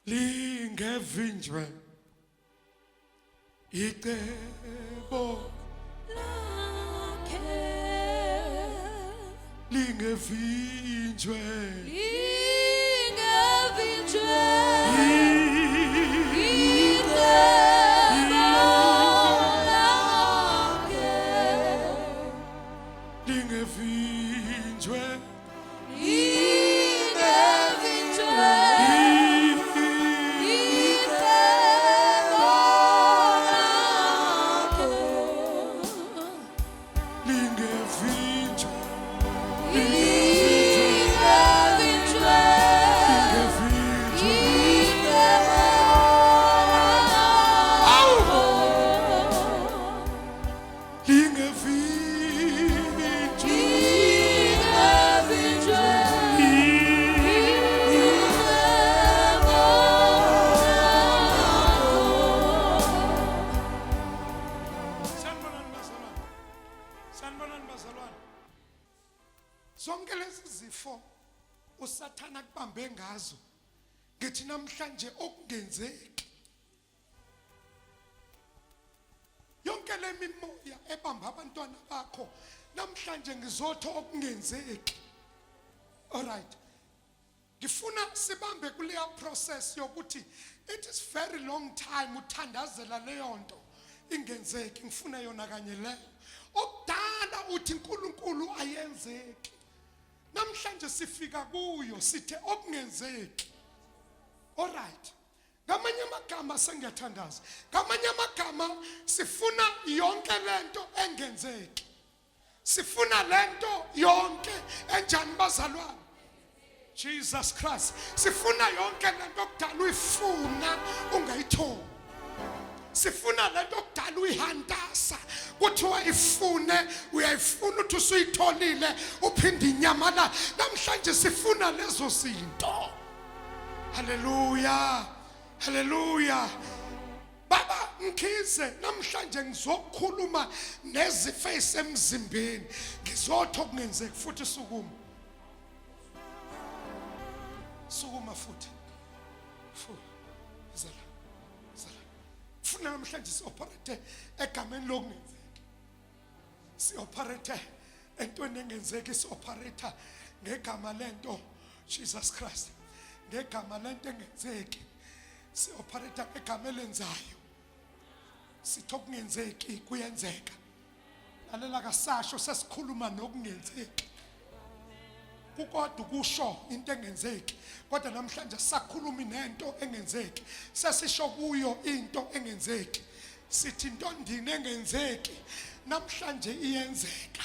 lingevinjwe icebo lakhe lingevinjwe lingevinjwe lingevinjwe zonke lezi zifo usathana kubambe ngazo ngithi namhlanje okungenzeki yonke le mimoya ebamba abantwana bakho namhlanje ngizotho okungenzeki. Alright, ngifuna sibambe kuleya process yokuthi it is very long time uthandazela leyo nto ingenzeki. Ngifuna yona kanye leyo okudala uthi uNkulunkulu ayenzeki, namhlanje sifika kuyo sithe okungenzeki. Alright, ngamanye amagama sengiyathandaza, ngamanye amagama sifuna yonke lento engenzeki, sifuna lento yonke enjani bazalwane? Jesus Christ, sifuna yonke lento okudala uyifuna ungayitholi, sifuna lento okudala uyihandasa kuthiwa ifune uyayifuna uthi usuyitholile uphinde inyamala. Namhlanje sifuna lezo zinto. Haleluya, haleluya. Baba Mkhize, namhlanje ngizokhuluma nezifo ezisemzimbeni, ngizotho okungenzeki futhi sukuma futhi funa namhlanje si-operate egameni lokungenzeki, si-operate entweni engenzeki, si-operate ngegama lento Jesus Christ, ngegama lento engenzeki, si-operate ngegama elenzayo. Sithi okungenzeki kuyenzeka. Lalela kasasho sesikhuluma nokungenzeki, kukodwa ukusho into engenzeki, kodwa namhlanje sakhuluma nento engenzeki, sesisho kuyo into engenzeki. Sithi into ndini engenzeki namhlanje iyenzeka.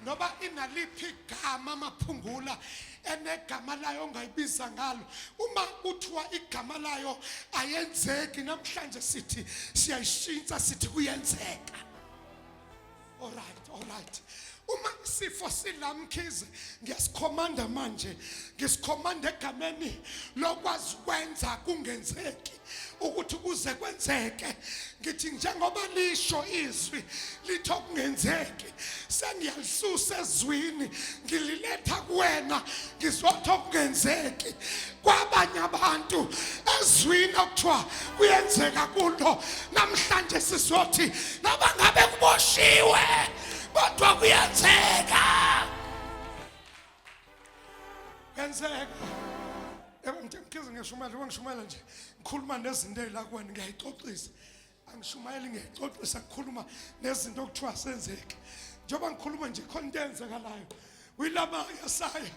Noba inaliphi igama maphungula enegama layo ongayibiza ngalo, uma kuthiwa igama layo ayenzeki, namhlanje sithi siyayishintsha sithi kuyenzeka. Alright. Uma isifo silamkhize, ngiyasikhomanda manje, ngisikhomanda egameni lokwazi ukwenza kungenzeki, ukuthi kuze kwenzeke. Ngithi njengoba lisho izwi lithi okungenzeki, sengiyalisusa ezwini ngililetha kuwena, ngizothi okungenzeki kwabanye abantu ezwini okuthiwa kuyenzeka kulo. Namhlanje sizothi noma ngabe kuboshiwe kodwa kuyenzeka. Kuyenzeka. Mkhize ngishumayela nje, ngikhuluma nezinto ezila kuwena, ngiyayixoxisa. Angishumayeli, ngiyayixoxisa, ngikhuluma nezinto okuthiwa senzeke. Njengoba ngikhuluma nje khona into eyenzekalayo uyilama yasaya,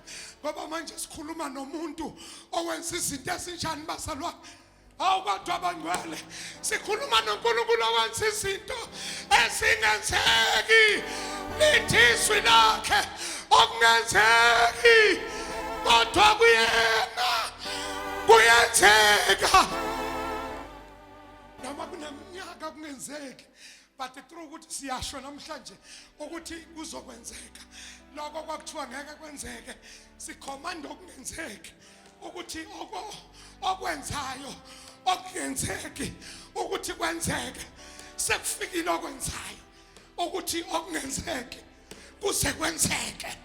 ngoba manje sikhuluma nomuntu owenza izinto ezinjani bazalwane. Awukodwa abangcwele, sikhuluma noNkulunkulu owenza izinto ezingenzeki. Lithi izwi lakhe okungenzeki kodwa kuyena kuyenzeka. Noma kuneminyaka kungenzeki, but through ukuthi siyasho namhlanje ukuthi kuzokwenzeka lokho kwakuthiwa ngeke kwenzeke, sikhomanda okungenzeki ukuthi okwenzayo okungenzeki ukuthi kwenzeke. Sekufikile okwenzayo ukuthi okungenzeki kuze kwenzeke.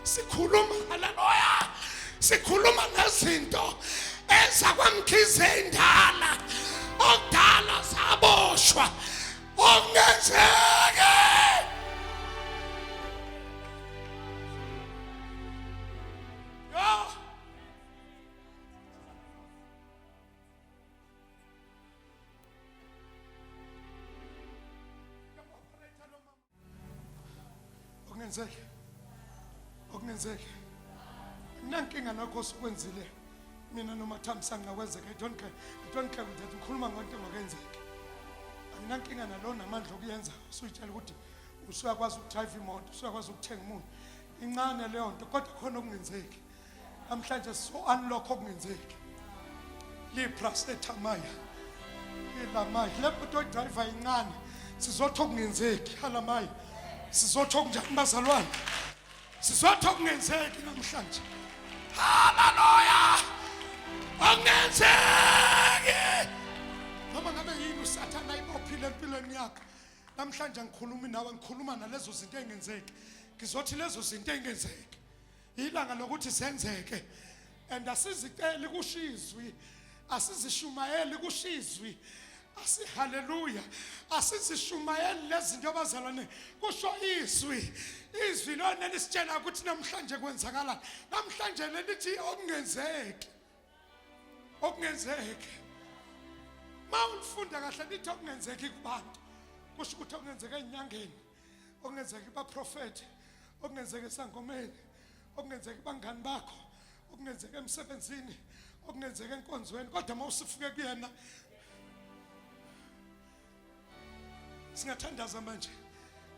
Sikhuluma, haleluya, sikhuluma ngezinto ezakwamkhize indala okudala saboshwa okungenzeke. Okungenzeke nankinga nakho sokwenzile mina noma Thamsanqa kwenzeka. I don't care ukuthi ngikhuluma ngonto engakenzeki. Anginankinga nalona amandla okuyenza. Usuyitshela ukuthi usuyakwazi ukudrive imoto, usuyakwazi ukuthenga umuntu. Incane leyo nto kodwa khona okungenzeki. Namhlanje so unlock okungenzeki. Liprasetamaya ilamaya lepoto driver incane sizotho okungenzeki. Halamaya sizotho kunjani bazalwane? Sizotho okungenzeki namhlanje. Hallelujah. Okungenzeki. Noma ngabe yini uSathane ayibophile empilweni yakho. Namhlanje ngikhuluma nawe, ngikhuluma nalezo zinto engenzeki. Ngizothi lezo zinto engenzeki ilanga lokuthi zenzeke. And asiziceli kushizwi, asizishumayeli kushizwi. Hallelujah. Asizishumayeli lezinto abazalwane kusho izwi. Izwi lona lisitshela ukuthi namhlanje kwenzakala. Namhlanje lelithi okungenzeki. Okungenzeki. Mawufunda kahle lithi okungenzeki kubantu. Kusho ukuthi okungenzeka enyangeni, okungenzeka baprofeti, okungenzeka esangomeni, okungenzeka bangani bakho, okungenzeka emsebenzini, okungenzeka enkonzweni. Kodwa mawusifuke kuyena singathandaza manje.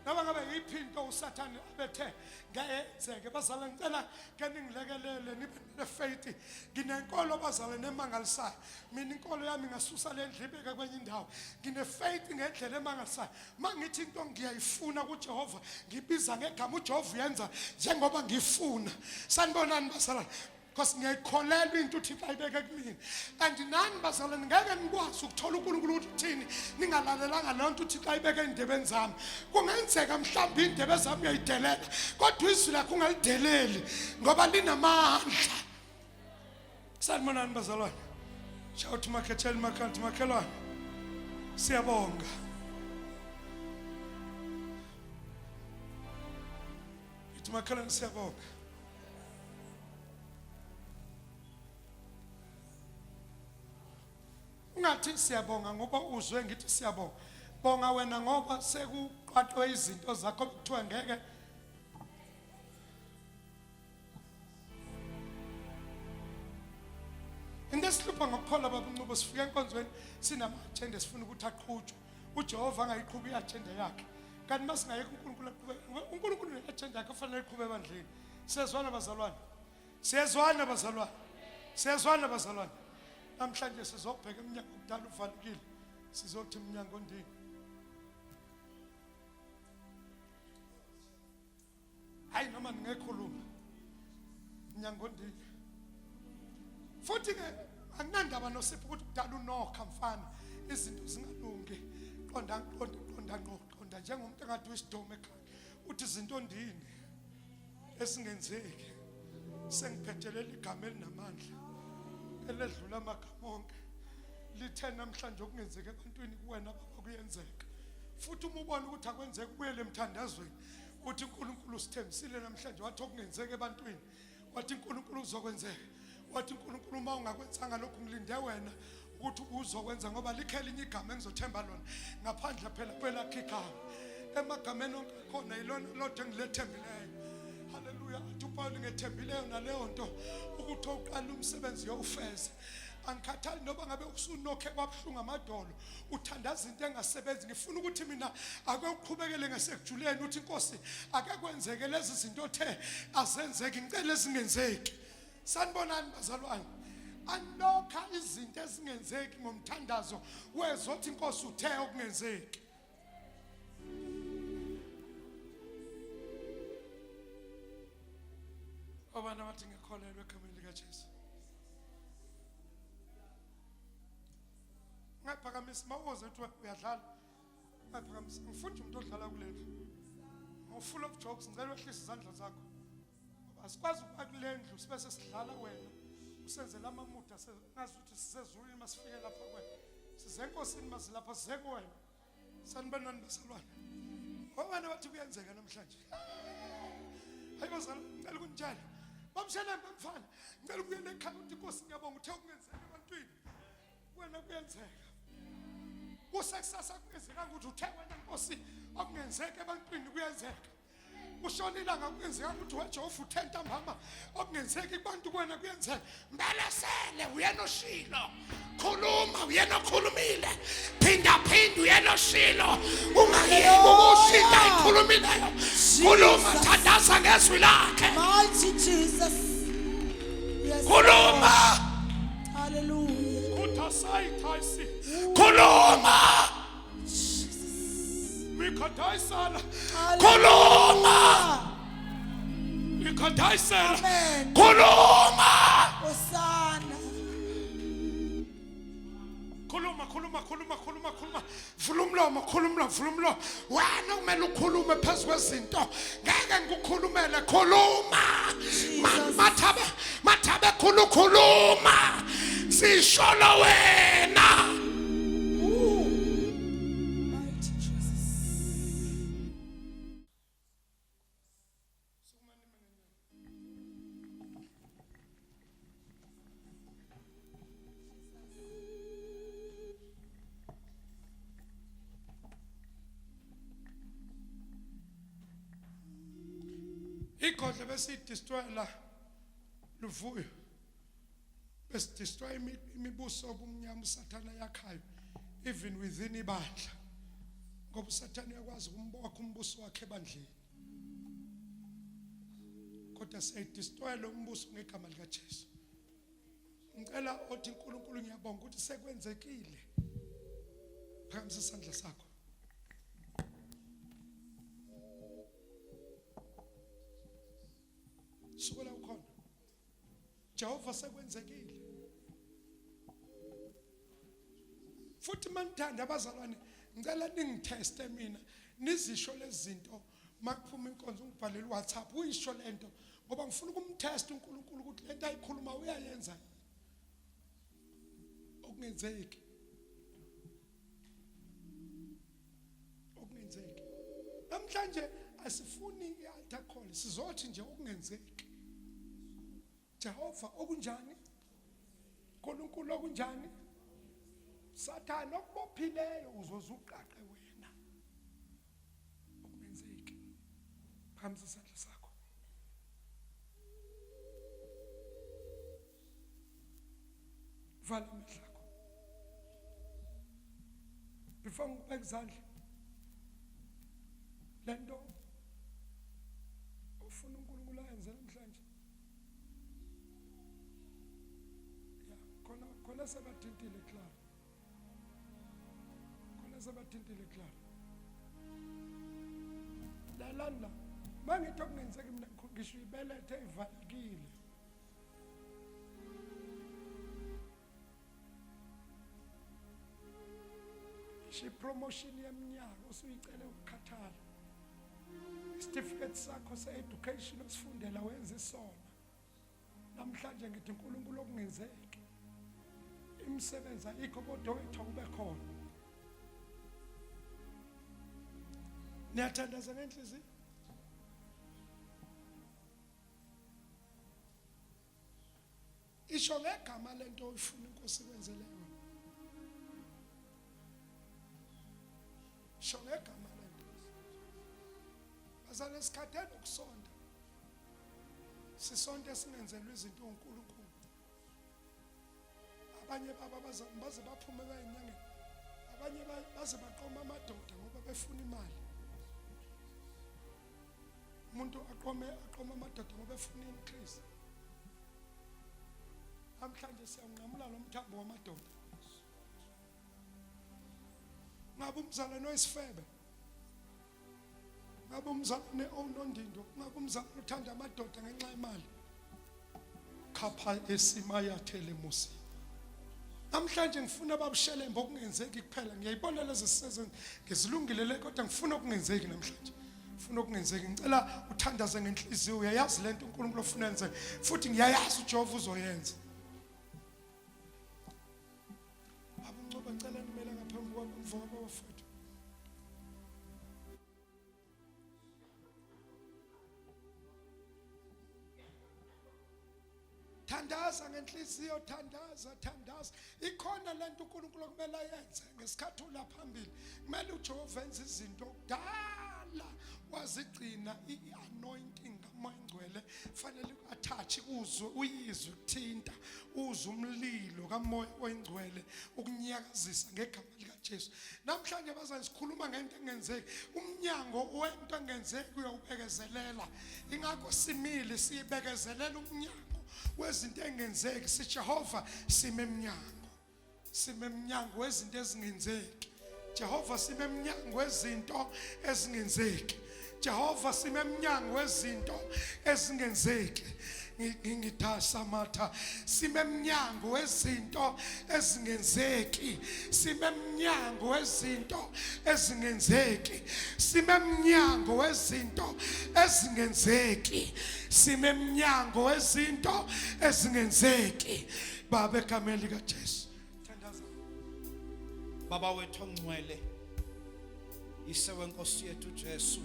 Noma ngabe yiphi into uSathane abethe ngayenzeke bazalwane, ngicela ke ningilekelele nibe nefaith. Nginenkolo bazalwane emangalisayo. Mina inkolo yami ngasusa le ndlibeke kwenye indawo. Nginefaith ngendlela emangalisayo. Mangithi into ngiyayifuna kuJehova, ngibiza ngegama uJehova uyenza njengoba ngifuna. Sanibonani bazalwane? Because ngiyayikholelwa into uThixo ayibeke kumina. And nani bazalwane ngeke nikwazi ukuthola uNkulunkulu ukuthi uthini ningalalelanga leyo nto uThixo ayibeke endebeni zami. Kungenzeka mhlawumbe indebe zami uyayidelela kodwa izwi lakho ungalideleli ngoba linamandla. Sanibonani bazalwane? Shout makhetsheli makhanti makhelwane. Siyabonga. Ithi makhelwane siyabonga. Ungathi siyabonga ngoba uzwe ngithi siyabonga. Bonga wena ngoba sekuqhaqhwe izinto zakho kuthiwa ngeke. Indesilupha ngokuphola babunqobo sifika enkonzweni sinama-agenda sifuna ukuthi aqhutshwe. uJehova angayiqhubi i-agenda yakhe. Kanti masingayeka uNkulunkulu ne-agenda yakhe kufanele iqhube ebandleni. Siyezwana bazalwane? Siyezwana bazalwane? Siyezwana bazalwane? Namhlanje sizobheka iminyango okudala uvalekile. Sizothi iminyango ondini. Hayi noma ningekhuluma. Iminyango ondini. Futhi ke anginandaba noSipho ukuthi kudala unokha mfana izinto zingalungi. Qonda njengomuntu engathi uyisidome ekhaya. Uthi izinto ondini esingenzeki. Sengiphethelela igama elinamandla. Eledlula amagama onke. Lithe namhlanje okungenzeka ebantwini kuwena baba kuyenzeka. Futhi uma ubona ukuthi akwenzeki kubuyele emthandazweni. Uthi uNkulunkulu usithembisile namhlanje wathi okungenzeka ebantwini. Wathi uNkulunkulu uzokwenzeka. Wathi uNkulunkulu uma ungakwenzanga lokhu ngilinde wena ukuthi uzokwenza ngoba likheli inye igama engizothemba lona ngaphandle phela kwelakhe igama. Emagameni onke khona yilona lodwa engilethembileyo. Hallelujah. Athi uPaul ngethembileyo naleyo nto ukuthi uqala umsebenzi yowufeze. Angikhathali noba ngabe usunokhe kwabhlunga amadolo uthandaza into engasebenzi. Ngifuna ukuthi mina ake uqhubekele ngasekujuleni uthi inkosi ake kwenzeke lezi zinto othe azenzeki ngicela ezingenzeki. Sanibonani bazalwane? Anokha izinto ezingenzeki ngomthandazo wezothi inkosi uthe okungenzeki. Obana bathi ngikholelwe egameni likaJesu. Ngaphakamisa mawuze ukuthi uyadlala. Ngaphakamisa ngifuna umuntu odlala kuleli. Full of jokes ngicela wehlisa izandla zakho. asikwazi ukuba kulendlu sibe sesidlala wena usenzela amamuda ngazi ukuthi sisezulwini masifike lapha kwena size enkosini masilapha size kuwena sanibonani bazalwane wena wathi kuyenzeka namhlanje hayi bazalwane ngicela ukunitshela bamsheleni bamfana ngicela ukuyena ekhaya ukuthi inkosi ngiyabonga uthe kungenzeka ebantwini wena kuyenzeka kusekusasa kungenzeka ukuthi uthe wena nkosi okungenzeka ebantwini kuyenzeka ushonile ngakungenzeka ukuthi wejehova uthenta mama okungenzeka kubantu kwena kuyenzeka mbelesele uyena oshilo khuluma uyena okhulumile phinda uyena oshilo ungayeki ukushinda ikhulumileyo khuluma thandaza ngezwi lakhe Mighty Jesus. Yes, khuluma hallelujah. kuthasayithayisi khuluma mikadaisala khuluma mikadaisala Amen. khuluma Hosanna. khuluma vula umlomo vula wena kumele ukhulume phezu kwezinto ngeke ngikukhulumele khuluma mathabe khuluma sisholo wena Mighty Jesus. igodle besidestroyela luvuyo besidestroy imibuso obumnyama usathana yakhayo even within ibandla ngoba usathana uyakwazi ukumbokha umbuso wakhe ebandleni kodwa siyidestroyela umbuso ngegama lika Jesu ngicela othi uNkulunkulu ngiyabonga ukuthi sekwenzekile phakamisa isandla sakho sukela ukhona Jehova sekwenzekile futhi manithanda abazalwane ngicela ningitheste mina nizisho lezinto makuphuma inkonzo ngibhalele WhatsApp uyisho lento ngoba ngifuna ukumthesta uNkulunkulu ukuthi lento ayikhuluma uyayenza okungenzeki namhlanje asifuni i-altar call sizothi nje okungenzeki Jehova okunjani uNkulunkulu okunjani Sathane okubophileyo uzozuqaqe wena okungenzeki phambi isandla sakho vala amehlo akho before ngibeka izandla lento ufuna uNkulunkulu ayenze namhlanje khona sebathintile Clara lalanda mangithi okungenzeki mina ngisho ibelethe ivalekile promotion yeminyaka usuyicele ukukhathala certificate sakho se-education osifundela wenza isona namhlanje ngithi uNkulunkulu okungenzeki imisebenzi ayikho kodwa wethu ube khona niyathandaza ngenhliziyo isho ngegama lento oyifuna inkosi kwenzele yona isho ngegama lento bazale sikhathele ukusonda sisonke singenzelwe izinto uNkulunkulu abanye baba baze baphume bayinyangeni abanye baze baqoma amadoda ngoba befuna imali umuntu aqoma amadoda ngoba efuna increase namhlanje siyanqamula lo mthambo wamadoda ngabe umzalwane oyisifebe ngabe umzalwane onondindo ngabe umzalwane uthanda amadoda ngenxa yemali khapha esimayathele musi namhlanje ngifuna babushelembe okungenzeki kuphela ngiyayibona lezi sisezo ngizilungile le kodwa ngifuna okungenzeki namhlanje ufuna ukungenzeki ngicela uthandaze ngenhliziyo uyayazi lento uNkulunkulu ofuna yenze futhi ngiyayazi uJehova uzoyenza abuncoba ngicela nimele ngaphambi kwami mfowabo bafowethu thandaza ngenhliziyo thandaza ikhona lento uNkulunkulu okumele ayenze ngesikhathi ulaphambili kumele uJehova enze izinto kudala wazigcina ianointing kaMoya Ngcwele fanele uattach uzwe uyizwe ukuthinta uzwe umlilo kaMoya oNgcwele ukunyakazisa ngegama lika Jesu namhlanje bazani sikhuluma ngento engenzeki umnyango wento engenzeki uyawubekezelela ingakho simile sibekezelela umnyango wezinto engenzeki si Jehova sime emnyango wezinto ezingenzeki Jehova sime emnyango wezinto ezingenzeki Jehova sime emnyango wezinto ezingenzeki ngithasa matha sime emnyango wezinto ezingenzeki sime emnyango wezinto ezingenzeki sime emnyango wezinto ezingenzeki sime emnyango wezinto ezingenzeki baba egameni lika Jesu thandaza Baba wethu ongcwele ise wenkosi yethu Jesu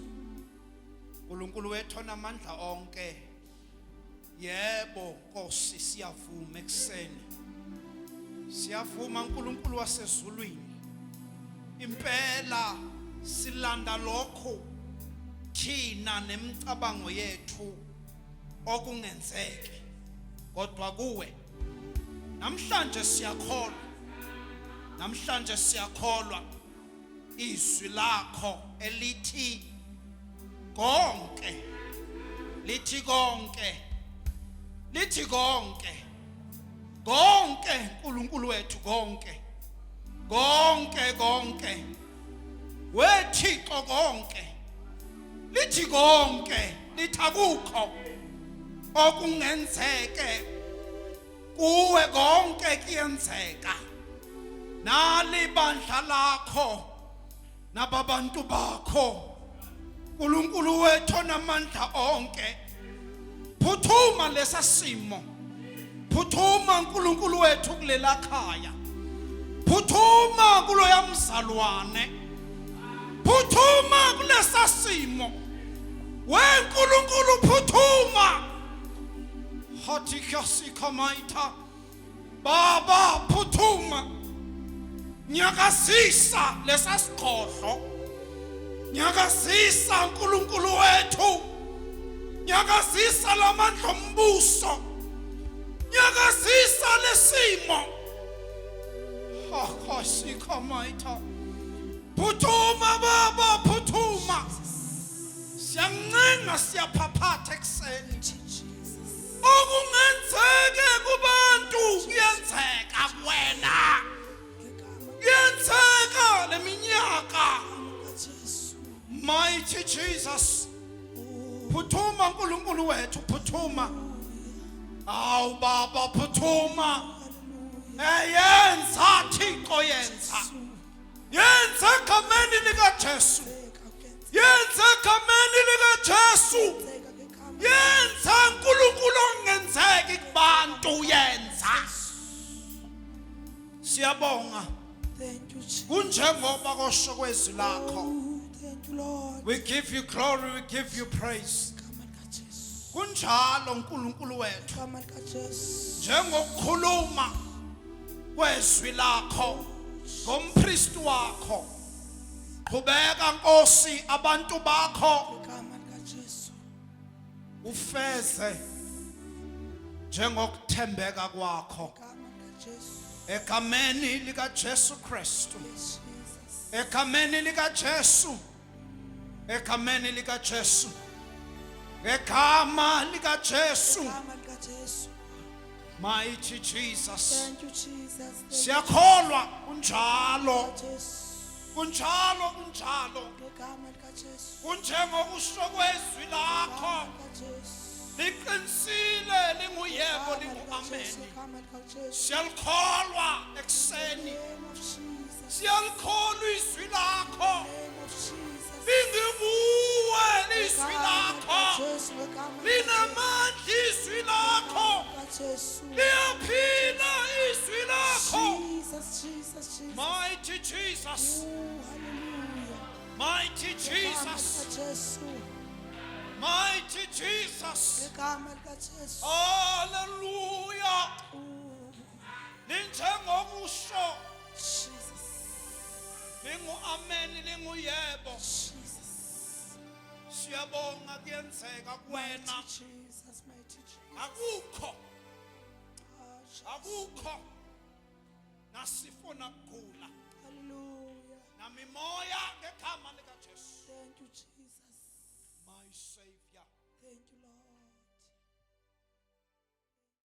uNkulunkulu wethu onamandla onke yebo Nkosi siyavuma ekseni siyavuma uNkulunkulu wasezulwini impela silanda lokho thina nemicabango yethu okungenzeki kodwa kuwe namhlanje siyakholwa izwi lakho elithi konke uNkulunkulu wethu konke wethixo konke lithi konke lithakukho okungenzeke kuwe konke kuyenzeka nalibandla lakho nababantu bakho uNkulunkulu wethu onamandla onke phuthuma lesasimo phuthuma uNkulunkulu wethu kulela khaya phuthuma kulo yamzalwane phuthuma kulesasimo weNkulunkulu phuthuma hathi khasikamaitha baba phuthuma nyakazisa lesasikhohlo nyakazisa uNkulunkulu wethu nyakazisa lamandla ombuso nyakazisa lesimo khasikamaitha phuthuma baba phuthuma siyancenga siyaphaphatha ekseni okungenzeke kubantu kuyenzeka kuwena kuyenzeka leminyaka mighty Jesus phuthuma uNkulunkulu wethu phuthuma awu baba phuthuma yenza Thixo yenza egameni lika Jesu yenza egameni lika Jesu yenza uNkulunkulu ongenzeki kubantu yenza siyabonga kunjengoba kosho kwezwi lakho we give you glory we give you praise kunjalo uNkulunkulu wethu njengokukhuluma kwezwi lakho ngompriest wakho qhubeka Nkosi abantu bakho ufeze njengokuthembeka kwakho egameni lika Jesu Kristu egameni lika Jesu egameni lika Jesu egama lika Jesu mighty Jesus siyakholwa kunjalo kunjengokusho kwezwi lakho liqinisile linguyebo linguameni siyalikholwa ekseni siyakholwa izwi lakho linguwe Emmanuel izwi lakho Jesu ngegama linamandla izwi lakho likaJesu. liyaphila izwi lakho Jesus, Jesus, Jesus. mighty Jesus Oh, hallelujah. mighty Ngegama Jesus likaJesu. mighty Jesus Ngegama likaJesu. hallelujah Oh, linjengokusho Jesus. lingu amen lingu yebo Jesus. siyabonga kuyenzeka kuwena Mighty Jesus, mighty Jesus. akukho Ah, Jesus. akukho nasifuna kugula Hallelujah. namimoya ngegama likaJesu Thank you, Jesus. my savior